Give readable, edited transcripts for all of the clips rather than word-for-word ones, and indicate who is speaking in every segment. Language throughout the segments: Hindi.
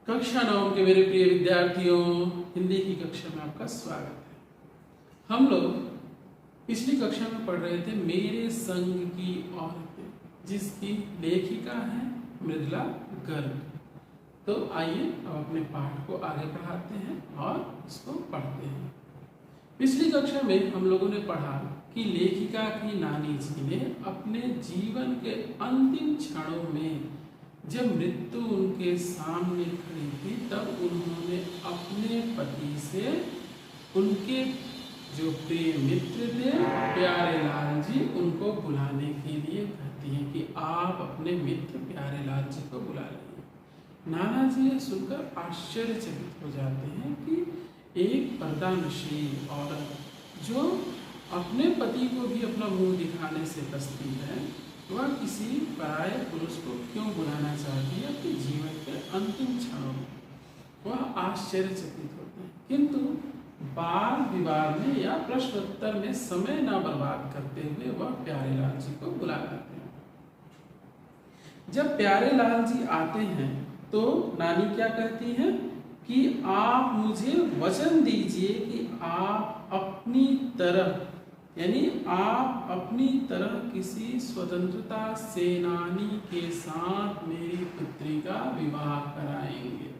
Speaker 1: कक्षा 9 के मेरे प्रिय विद्यार्थियों, हिंदी की कक्षा में आपका स्वागत है। हम लोग पिछली कक्षा में पढ़ रहे थे मेरे संग की औरतें, जिसकी लेखिका है मृदुला गर्ग। तो आइए अब अपने पाठ को आगे बढ़ाते हैं और इसको पढ़ते हैं। पिछली कक्षा में हम लोगों ने पढ़ा कि लेखिका की नानी जी ने अपने जीवन के अंतिम क्षणों में जब मृत्यु उनके सामने खड़ी थी, तब उन्होंने अपने पति से उनके जो प्रिय मित्र थे प्यारे लाल जी, उनको बुलाने के लिए कहती हैं कि आप अपने मित्र प्यारे लाल जी को बुला लीजिए। नाना जी ये सुनकर आश्चर्यचकित हो जाते हैं कि एक पर्दानशील औरत जो अपने पति को भी अपना मुंह दिखाने से कसती है, वह किसी पराये पुरुष को क्यों बुलाना चाहती है अपने जीवन के अंतिम क्षणों में। वह आश्चर्यचकित होते हैं, किंतु बाल विवाद में या प्रश्नोत्तर में समय न बर्बाद करते हुए वह प्यारे लाल जी को बुला लाते हैं। जब प्यारे लाल जी आते हैं तो नानी क्या कहती हैं कि आप मुझे वचन दीजिए कि आप अपनी तरह, यानी आप अपनी तरह किसी स्वतंत्रता सेनानी के साथ मेरी पुत्री का विवाह कराएंगे।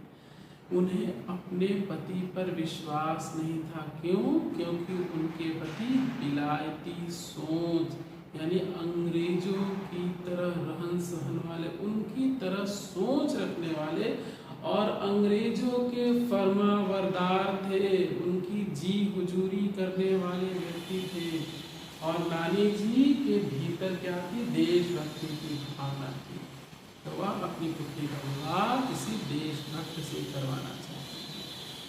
Speaker 1: उन्हें अपने पति पर विश्वास नहीं था। क्यों? क्योंकि उनके पति विलायती सोच, यानी अंग्रेजों की तरह रहन सहन वाले, उनकी तरह सोच रखने वाले और अंग्रेजों के फरमाबरदार थे, उनकी जी हुजूरी करने वाले व्यक्ति थे। और नानी जी के भीतर क्या थी? देशभक्ति की भावना थी। तो वह अपनी पुत्री का विवाह किसी देशभक्त से करवाना चाहते हैं।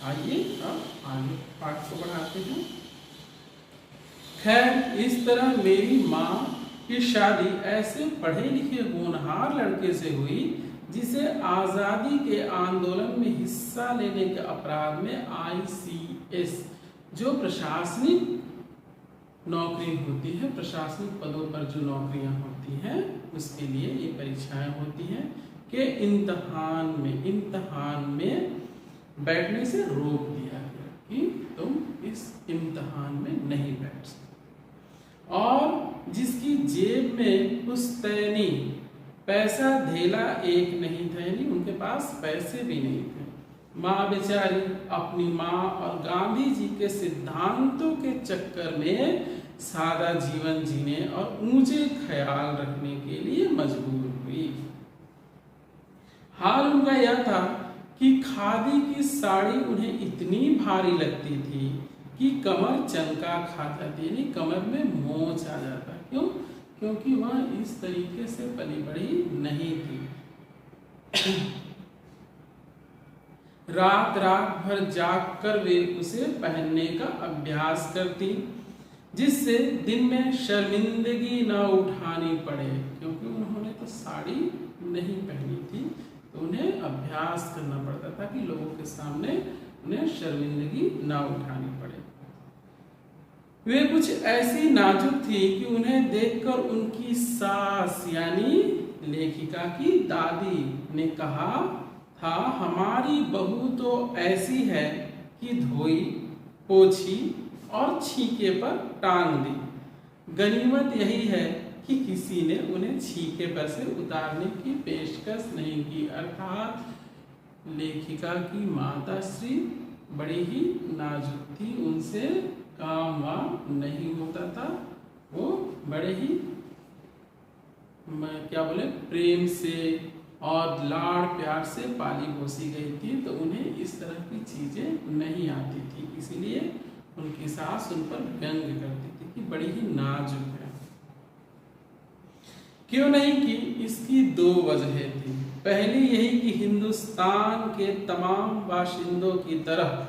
Speaker 1: आइए अब आगे पाठ को बढ़ाते हैं। खैर, इस तरह मेरी माँ की शादी ऐसे पढ़े लिखे होनहार लड़के से हुई जिसे आज़ादी के आंदोलन में हिस्सा लेने के अपराध में ICS, जो प्रशासनिक नौकरी होती है, प्रशासनिक पदों पर जो नौकरियां होती हैं, उसके लिए ये परीक्षाएं होती हैं कि इम्तहान में बैठने से रोक दिया गया कि तुम इस इम्तहान में नहीं बैठ सकते। और जिसकी जेब में पुश्तैनी पैसा धेला एक नहीं था, यानी उनके पास पैसे भी नहीं थे। माँ बेचारी अपनी माँ और गांधी जी के सिद्धांतों के चक्कर में सादा जीवन जीने और ऊंचे ख्याल रखने के लिए मजबूर हुई। हाल उनका यह था कि खादी की साड़ी उन्हें इतनी भारी लगती थी कि कमर चनका खा जाती, यानी कमर में मोच आ जाता। क्यों? क्योंकि वह इस तरीके से पली बड़ी नहीं थी। रात रात भर जाग कर वे उसे पहनने का अभ्यास करती, जिससे दिन में शर्मिंदगी न उठानी पड़े। क्योंकि उन्होंने तो साड़ी नहीं पहनी थी, तो उन्हें अभ्यास करना पड़ता था कि लोगों के सामने उन्हें शर्मिंदगी न उठानी पड़े। वे कुछ ऐसी नाजुक थी कि उन्हें देखकर उनकी सास, यानी लेखिका की दादी ने कहा था, हमारी बहू तो ऐसी है कि धोई, पोछी और छीके पर टांग दी। गनीमत यही है कि किसी ने उन्हें छीके पर से उतारने की पेशकश नहीं की। अर्थात लेखिका की माता श्री बड़ी ही नाजुक थी, उनसे काम वाम नहीं होता था। वो बड़े ही क्या बोले प्रेम से और लाड़ प्यार से पाली पोसी गई थी, तो उन्हें इस तरह की चीजें नहीं आती थी। इसीलिए उनकी सास उन पर व्यंग करती थी कि बड़ी ही नाजुक है। क्यों नहीं कि इसकी दो वजहें थी। पहली यही कि हिंदुस्तान के तमाम बाशिंदों की तरह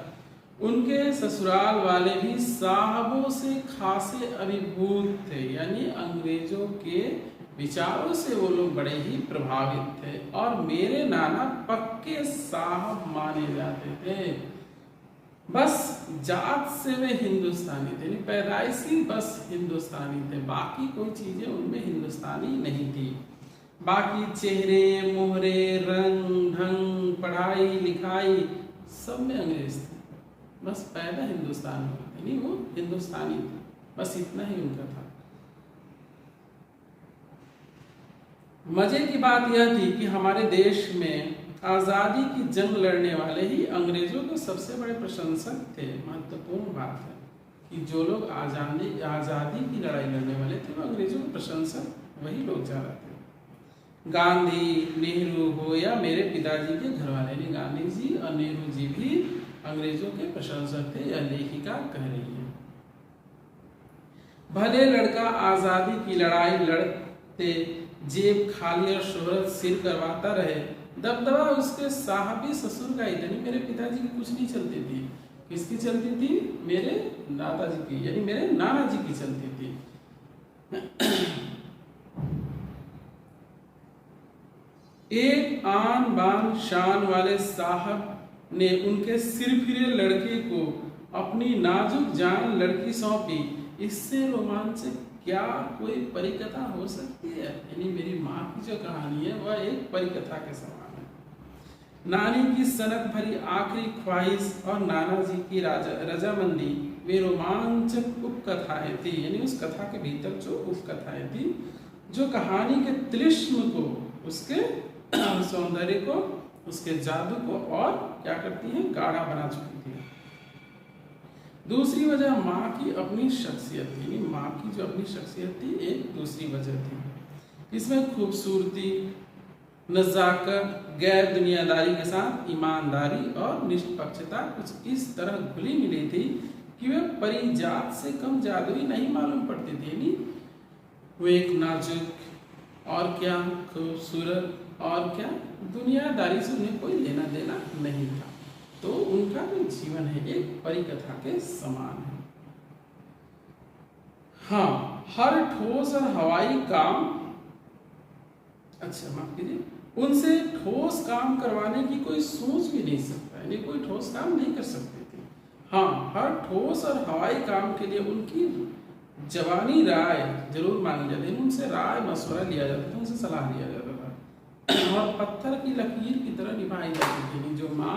Speaker 1: उनके ससुराल वाले भी साहबों से खासे अभिभूत थे, यानी अंग्रेजों के विचारों से वो लोग बड़े ही प्रभावित थे। और मेरे नाना पक्के साहब माने जाते थे। बस जात से वे हिंदुस्तानी थे, पैदाइशी बस हिंदुस्तानी थे, बाकी कोई चीजें उनमें हिंदुस्तानी नहीं थी। बाकी चेहरे, मोहरे, रंग ढंग, पढ़ाई लिखाई सब में अंग्रेज थे। बस पैदा हिंदुस्तान में थे, नहीं वो हिंदुस्तानी थे, बस इतना ही उनका था। मजे की बात यह थी कि हमारे देश में आज़ादी की जंग लड़ने वाले ही अंग्रेजों के सबसे बड़े प्रशंसक थे। महत्वपूर्ण बात है कि जो लोग आज़ादी की लड़ाई लड़ने वाले थे वो अंग्रेजों के प्रशंसक वही लोग ज़्यादा थे। गांधी, नेहरू हो या मेरे पिताजी के घर वाले, नहीं गांधी जी और नेहरू जी भी अंग्रेजों के प्रशंसक थे, यह लेखिका कह रही है। भले लड़का आज़ादी की लड़ाई लड़ते जेब खाली और शोहरत सिर करवाता रहे, दबदबा उसके साहबी ससुर का ही था। मेरे पिताजी की कुछ नहीं चलती थी, किसकी चलती थी? मेरे दादाजी की, यानी मेरे नाना जी की चलती थी। एक आन बान शान वाले साहब ने उनके सिर फिरे लड़के को अपनी नाजुक जान लड़की सौंपी। इससे रोमांचक क्या कोई परिकथा हो सकती है? यानी मेरी माँ की जो कहानी है वह एक परिकथा के समान है। नानी की सनक भरी आखिरी ख्वाहिश और नाना जी की रजामंदी वे रोमांचक उपकथाएं थी। यानी उस कथा के भीतर जो उपकथाएं थी, जो कहानी के तिलिस्म को, उसके सौंदर्य को, उसके जादू को और क्या करती हैं? गाढ़ा बना चुकी थी। दूसरी वजह माँ की अपनी शख्सियत थी। माँ की जो अपनी शख्सियत थी एक दूसरी वजह थी। इसमें खूबसूरती, नज़ाकत, गैर दुनियादारी के साथ ईमानदारी और निष्पक्षता कुछ इस तरह घुली मिली थी कि वे परिजात से कम जादुई नहीं मालूम पड़ती थी। वो एक नाजुक और क्या खूबसूरत और क्या दुनियादारी से उन्हें कोई लेना देना नहीं था। तो उनका जो जीवन है एक परिकथा के समान है। हाँ, हर ठोस और हवाई काम, अच्छा माफ कीजिए, उनसे ठोस काम करवाने की कोई सोच भी नहीं सकता, यानी कोई ठोस काम नहीं कर सकते थे। हाँ, हर ठोस और हवाई काम के लिए उनकी जवानी राय जरूर मांगी जाती है, उनसे राय मशवरा लिया जाता था, उनसे सलाह लिया जाता था और पत्थर की लकीर की तरह निभाई जाती थी। जो माँ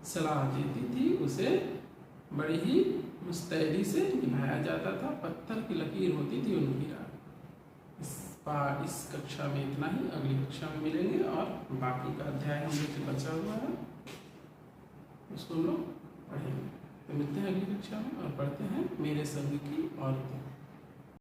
Speaker 1: सलाह देती थी उसे बड़ी ही मुस्तैदी से निभाया जाता था, पत्थर की लकीर होती थी उनकी राय। इस कक्षा में इतना ही, अगली कक्षा में मिलेंगे और बाकी का अध्याय हम लोग से बचा हुआ है उसको हम लोग पढ़ेंगे। तो मिलते हैं अगली कक्षा में और पढ़ते हैं मेरे संग की औरतें।